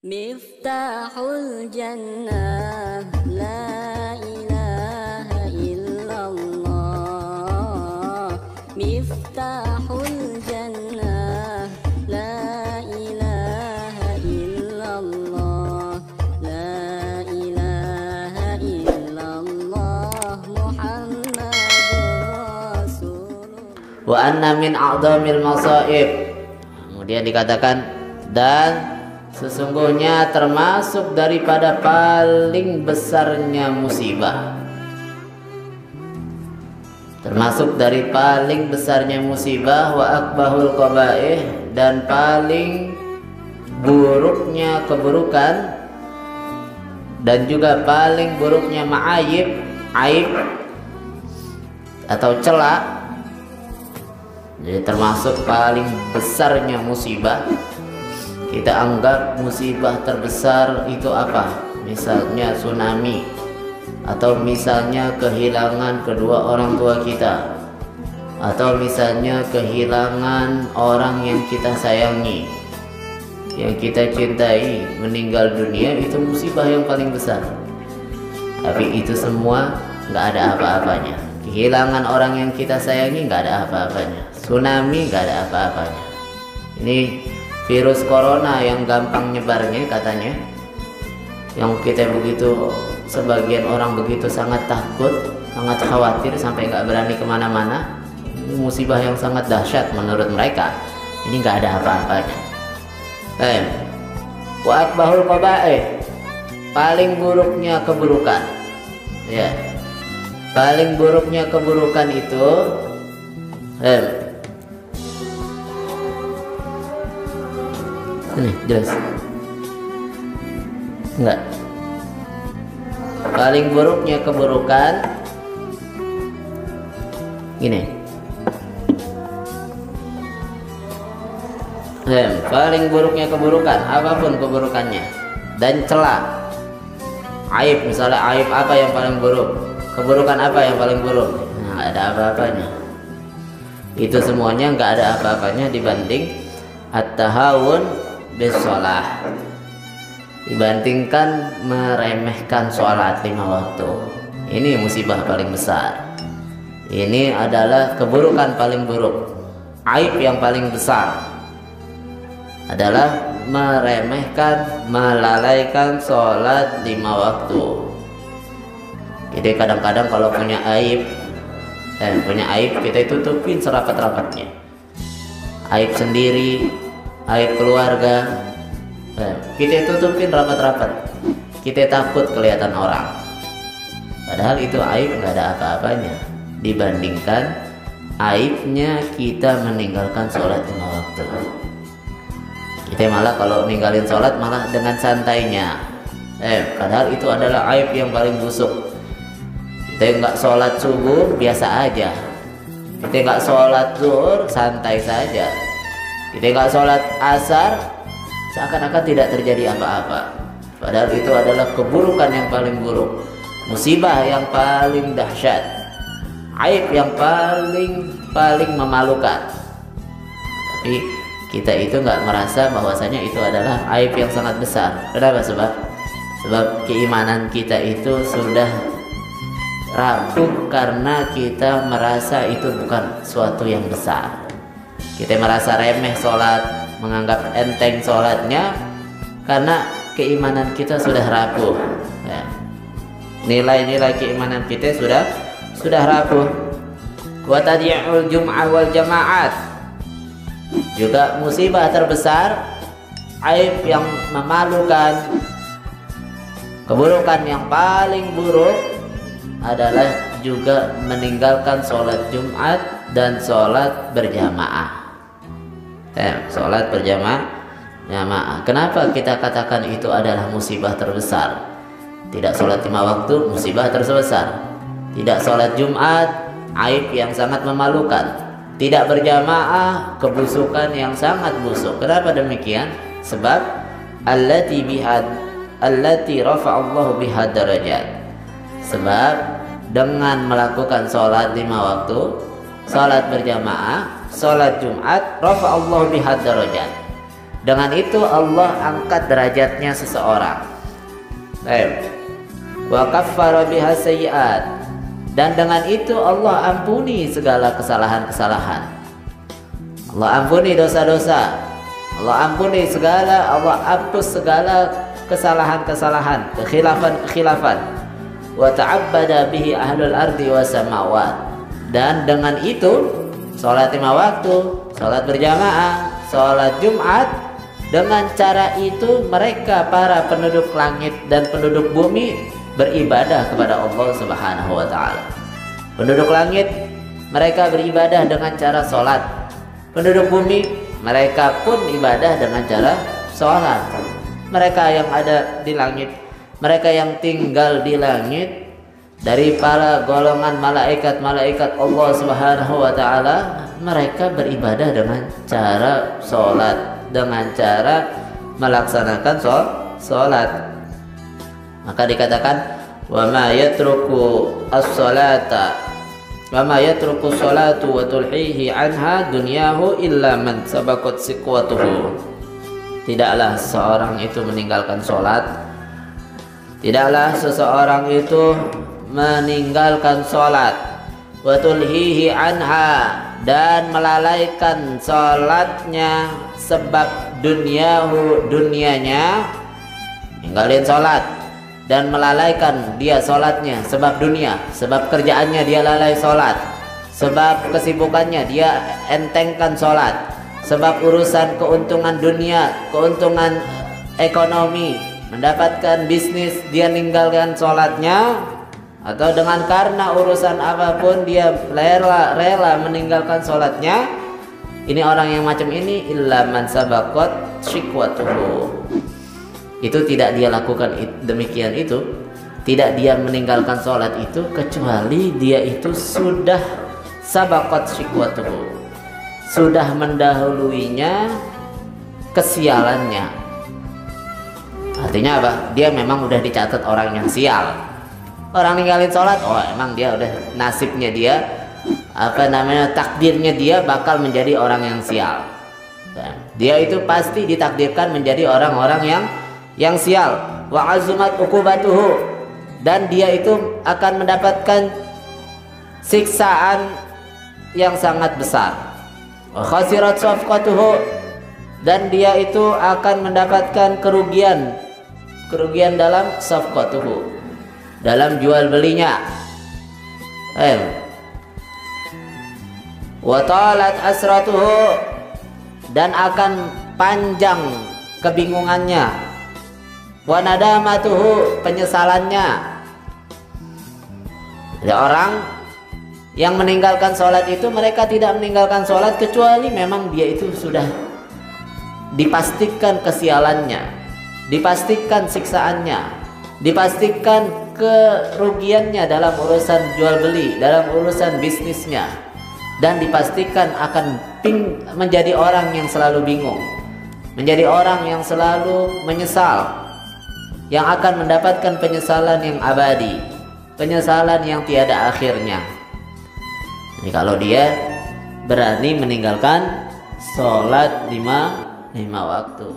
Miftahul Jannah, la ilaha illallah. Miftahul Jannah, la ilaha illallah. La ilaha illallah Muhammadur Rasulullah. Wa anna min a'dhamil masaib. Kemudian dikatakan, dan sesungguhnya termasuk daripada paling besarnya musibah. Termasuk dari paling besarnya musibah, wa akbahul qabaih, dan paling buruknya keburukan, dan juga paling buruknya ma'ayib, aib atau celak. Jadi termasuk paling besarnya musibah. Kita anggap musibah terbesar itu apa? Misalnya tsunami, atau misalnya kehilangan kedua orang tua kita, atau misalnya kehilangan orang yang kita sayangi, yang kita cintai, meninggal dunia. Itu musibah yang paling besar. Tapi itu semua nggak ada apa-apanya. Kehilangan orang yang kita sayangi nggak ada apa-apanya. Tsunami nggak ada apa-apanya. Ini virus corona yang gampang nyebarnya katanya, yang kita begitu, sebagian orang begitu sangat takut, sangat khawatir sampai nggak berani kemana-mana. Ini musibah yang sangat dahsyat menurut mereka. Ini nggak ada apa-apanya. Wa akbahul qabaih, paling buruknya keburukan. Ya, paling buruknya keburukan itu ini jelas enggak? Paling buruknya keburukan gini. Paling buruknya keburukan, apapun keburukannya, dan celah, aib. Misalnya aib apa yang paling buruk, keburukan apa yang paling buruk? Nah, ada apa-apanya. Itu semuanya nggak ada apa-apanya dibanding at-tahawun bisolah, dibandingkan meremehkan sholat 5 waktu. Ini musibah paling besar. Ini adalah keburukan paling buruk. Aib yang paling besar adalah meremehkan, melalaikan sholat 5 waktu. Jadi kadang-kadang kalau punya aib, kita tutupin serapat-rapatnya. Aib sendiri, aib keluarga, kita tutupin rapat-rapat. Kita takut kelihatan orang, padahal itu aib nggak ada apa-apanya dibandingkan aibnya kita meninggalkan sholat 5 waktu. Kita malah kalau ninggalin sholat malah dengan santainya, padahal itu adalah aib yang paling busuk. Kita nggak sholat subuh biasa aja, kita nggak sholat zuhur santai saja, kita nggak sholat asar seakan-akan tidak terjadi apa-apa. Padahal itu adalah keburukan yang paling buruk, musibah yang paling dahsyat, aib yang paling memalukan. Tapi kita itu nggak merasa bahwasanya itu adalah aib yang sangat besar. Kenapa? Sebab keimanan kita itu sudah rapuh karena kita merasa itu bukan suatu yang besar. Kita merasa remeh sholat, menganggap enteng sholatnya karena keimanan kita sudah rapuh. Nilai-nilai keimanan kita sudah rapuh. Wa tadyi'ul jum'ah wal jama'at, juga musibah terbesar, aib yang memalukan, keburukan yang paling buruk adalah juga meninggalkan sholat Jumat dan sholat berjamaah. Sholat berjamaah. Kenapa kita katakan itu adalah musibah terbesar? Tidak sholat 5 waktu, musibah terbesar. Tidak sholat Jumat, aib yang sangat memalukan. Tidak berjamaah, kebusukan yang sangat busuk. Kenapa demikian? Sebab allati rafa'allahu biha darajat. Sebab dengan melakukan sholat 5 waktu, sholat berjamaah, sholat Jumat, rafa'allahu biha darajat, Dengan itu Allah angkat derajatnya seseorang. Wa kaffara biha sayyi'at, dan dengan itu Allah ampuni segala kesalahan-kesalahan. Allah ampuni dosa-dosa, Allah ampuni segala, Allah hapus segala kesalahan-kesalahan, kekhilafan-kekhilafan. Wa ta'abbada bihi ahlul ardi wa samawat, dan dengan itu sholat 5 waktu, sholat berjamaah, sholat Jumat, dengan cara itu mereka para penduduk langit dan penduduk bumi beribadah kepada Allah Subhanahu wa taala. Penduduk langit mereka beribadah dengan cara sholat. Penduduk bumi mereka pun ibadah dengan cara sholat. Mereka yang ada di langit, mereka yang tinggal di langit, dari para golongan malaikat-malaikat Allah Subhanahu wa taala, mereka beribadah dengan cara sholat, dengan cara melaksanakan sholat. Maka dikatakan wa ma yatruku as-salata wa ma yatruku salatu wa tulhihi anha dunyahu illa man sabaqat siqwatuhu. Tidaklah seorang itu meninggalkan sholat, tidaklah seseorang itu meninggalkan sholat, wa tulhihi anha, dan melalaikan sholatnya sebab dunianya, ninggalin sholat dan melalaikan dia sholatnya sebab dunia, sebab kerjaannya dia lalai sholat, sebab kesibukannya dia entengkan sholat, sebab urusan keuntungan dunia, keuntungan ekonomi, mendapatkan bisnis, dia ninggalkan sholatnya, atau dengan karena urusan apapun dia rela meninggalkan sholatnya. Ini orang yang macam ini illa man sabaqat shiqwatuhu. Itu tidak dia lakukan demikian itu, tidak dia meninggalkan sholat itu kecuali dia itu sudah sabaqat shiqwatuhu, sudah mendahuluinya kesialannya. Artinya apa? Dia memang udah dicatat orang yang sial. Orang ninggalin sholat, oh emang dia udah nasibnya dia, takdirnya dia bakal menjadi orang yang sial. Dia itu pasti ditakdirkan menjadi orang-orang yang sial. Wa azumat uqubatuhu, dan dia itu akan mendapatkan siksaan yang sangat besar. Wa khasirat safqatuhu, dan dia itu akan mendapatkan kerugian dalam safqatuhu, dalam jual belinya. Wa talat asratuhu, dan akan panjang kebingungannya. Wa nadamatuhu, penyesalannya. Ada orang yang meninggalkan sholat itu, mereka tidak meninggalkan sholat kecuali memang dia itu sudah dipastikan kesialannya, dipastikan siksaannya, dipastikan kerugiannya dalam urusan jual beli, dalam urusan bisnisnya, dan dipastikan akan menjadi orang yang selalu bingung, menjadi orang yang selalu menyesal, yang akan mendapatkan penyesalan yang abadi, penyesalan yang tiada akhirnya. Jadi kalau dia berani meninggalkan sholat 5 waktu.